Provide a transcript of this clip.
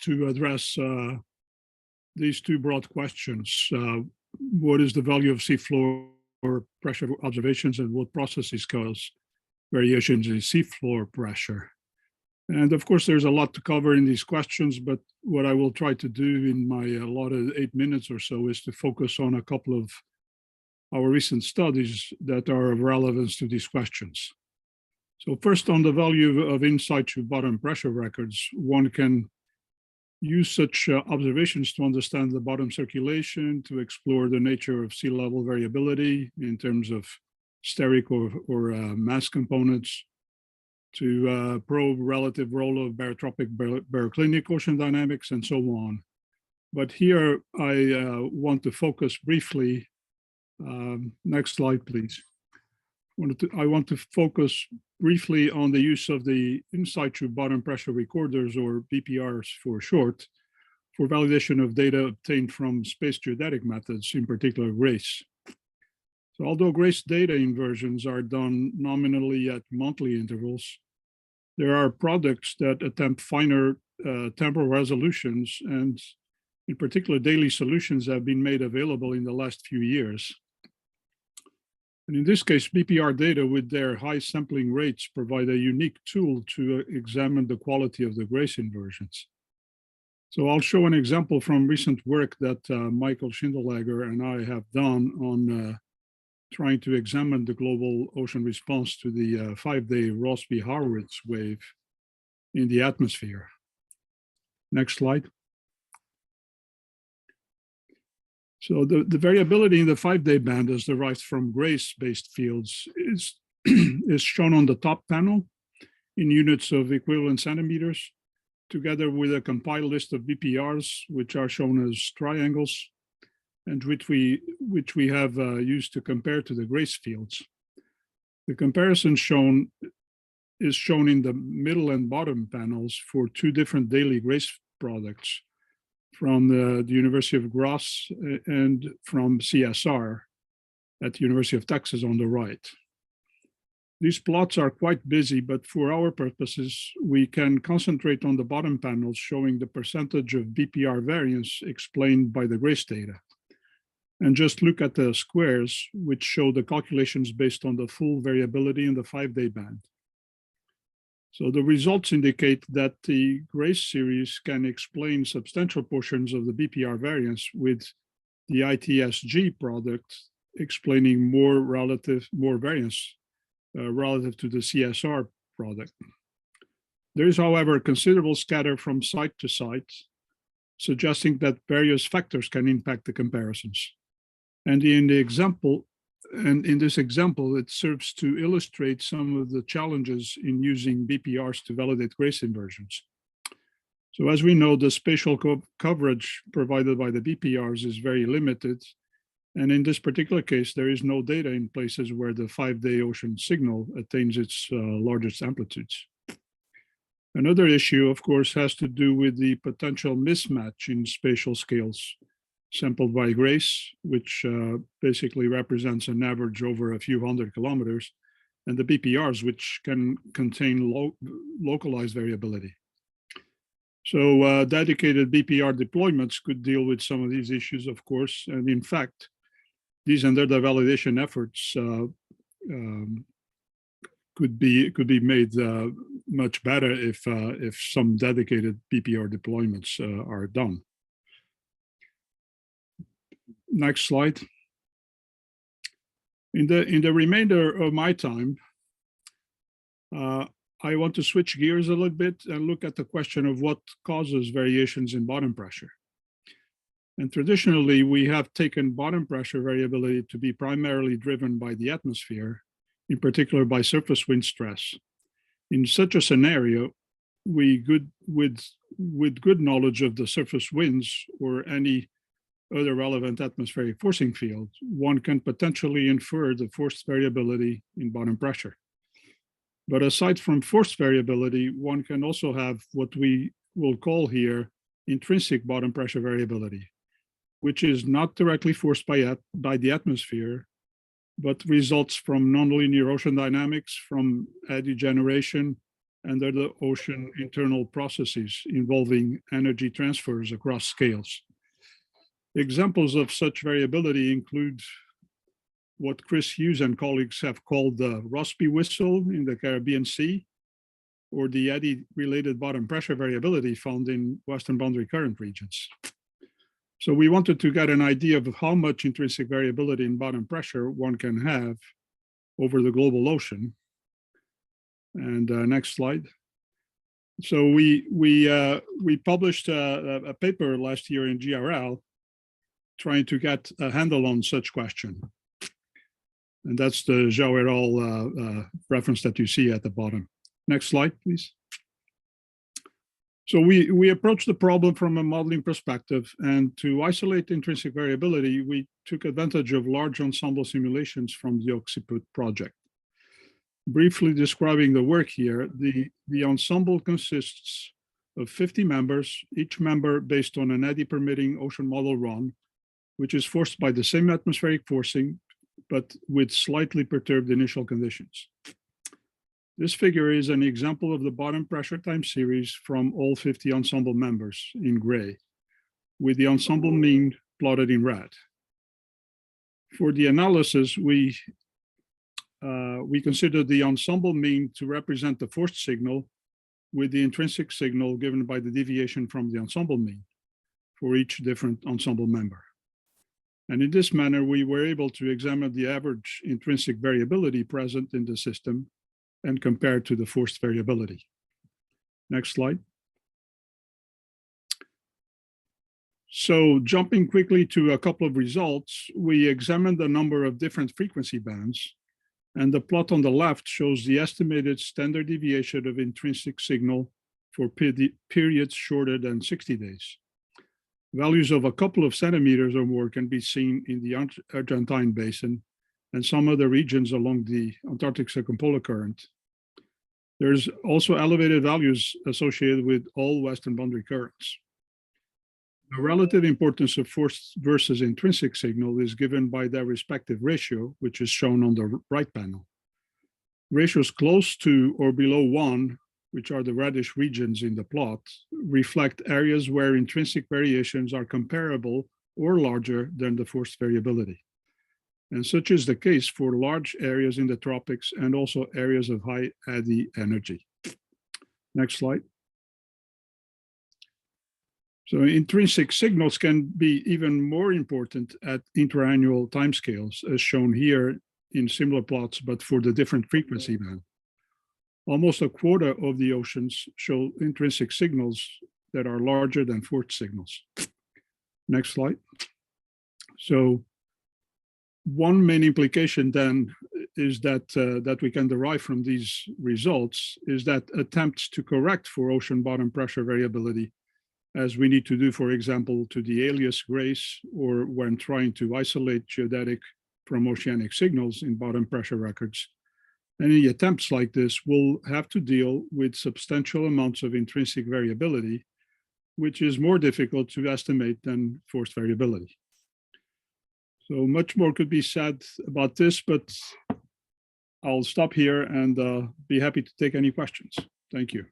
to address these two broad questions. What is the value of seafloor pressure observations, and what processes cause variations in seafloor pressure? And of course, there's a lot to cover in these questions, but what I will try to do in my allotted 8 minutes or so is to focus on a couple of our recent studies that are of relevance to these questions. So first, on the value of in situ bottom pressure records, one can use such observations to understand the bottom circulation, to explore the nature of sea level variability in terms of steric or mass components, to probe relative role of barotropic baroclinic ocean dynamics, and so on. But here I want to focus briefly, next slide, please. I want to focus briefly on the use of the in situ bottom pressure recorders, or BPRs for short, for validation of data obtained from space geodetic methods, in particular GRACE. So although GRACE data inversions are done nominally at monthly intervals, there are products that attempt finer temporal resolutions, and in particular daily solutions have been made available in the last few years. And in this case, BPR data with their high sampling rates provide a unique tool to examine the quality of the GRACE inversions. So I'll show an example from recent work that Michael Schindelager and I have done on trying to examine the global ocean response to the 5-day Rossby-Horowitz wave in the atmosphere. Next slide. So the variability in the 5-day band as derived from GRACE-based fields is, is shown on the top panel in units of equivalent centimeters, together with a compiled list of BPRs, which are shown as triangles, and which we have used to compare to the GRACE fields. The comparison is shown in the middle and bottom panels for two different daily GRACE products from the University of Graz and from CSR at the University of Texas on the right. These plots are quite busy, but for our purposes, we can concentrate on the bottom panels showing the percentage of BPR variance explained by the GRACE data, and just look at the squares, which show the calculations based on the full variability in the 5-day band. So the results indicate that the GRACE series can explain substantial portions of the BPR variance, with the ITSG product explaining more variance relative to the CSR product. There is, however, considerable scatter from site to site, suggesting that various factors can impact the comparisons. And in this example, it serves to illustrate some of the challenges in using BPRs to validate GRACE inversions. So as we know, the spatial coverage provided by the BPRs is very limited. And in this particular case, there is no data in places where the 5-day ocean signal attains its largest amplitudes. Another issue, of course, has to do with the potential mismatch in spatial scales sampled by GRACE, which basically represents an average over a few hundred kilometers, and the BPRs, which can contain localized variability. So dedicated BPR deployments could deal with some of these issues, of course, and in fact, these and other validation efforts could be made much better if some dedicated BPR deployments are done. Next slide. In the remainder of my time, I want to switch gears a little bit and look at the question of what causes variations in bottom pressure. And traditionally, we have taken bottom pressure variability to be primarily driven by the atmosphere, in particular by surface wind stress. In such a scenario, with good knowledge of the surface winds or any other relevant atmospheric forcing field, one can potentially infer the forced variability in bottom pressure. But aside from forced variability, one can also have what we will call here intrinsic bottom pressure variability, which is not directly forced by the atmosphere, but results from nonlinear ocean dynamics, from eddy generation, under the ocean internal processes involving energy transfers across scales. Examples of such variability include what Chris Hughes and colleagues have called the Rossby whistle in the Caribbean Sea, or the eddy-related bottom pressure variability found in western boundary current regions. So we wanted to get an idea of how much intrinsic variability in bottom pressure one can have over the global ocean. And next slide. So we published a paper last year in GRL trying to get a handle on such question. And that's the Zhao et al. Reference that you see at the bottom. Next slide, please. So we approached the problem from a modeling perspective, and to isolate intrinsic variability, we took advantage of large ensemble simulations from the Occiput project. Briefly describing the work here, the ensemble consists of 50 members, each member based on an eddy permitting ocean model run, which is forced by the same atmospheric forcing, but with slightly perturbed initial conditions. This figure is an example of the bottom pressure time series from all 50 ensemble members in gray, with the ensemble mean plotted in red. For the analysis, we considered the ensemble mean to represent the forced signal with the intrinsic signal given by the deviation from the ensemble mean for each different ensemble member. And in this manner, we were able to examine the average intrinsic variability present in the system and compare to the forced variability. Next slide. So jumping quickly to a couple of results, we examined a number of different frequency bands, and the plot on the left shows the estimated standard deviation of intrinsic signal for periods shorter than 60 days. Values of a couple of centimeters or more can be seen in the Argentine Basin and some other regions along the Antarctic Circumpolar Current. There's also elevated values associated with all western boundary currents. The relative importance of forced versus intrinsic signal is given by their respective ratio, which is shown on the right panel. Ratios close to or below 1, which are the reddish regions in the plot, reflect areas where intrinsic variations are comparable or larger than the forced variability. And such is the case for large areas in the tropics and also areas of high eddy energy. Next slide. So intrinsic signals can be even more important at interannual timescales, as shown here in similar plots, but for the different frequency band. Almost a quarter of the oceans show intrinsic signals that are larger than forced signals. Next slide. So one main implication then is that we can derive from these results is that attempts to correct for ocean bottom pressure variability, as we need to do, for example, to the alias GRACE, or when trying to isolate geodetic from oceanic signals in bottom pressure records, any attempts like this will have to deal with substantial amounts of intrinsic variability, which is more difficult to estimate than forced variability. So much more could be said about this, but I'll stop here and be happy to take any questions. Thank you.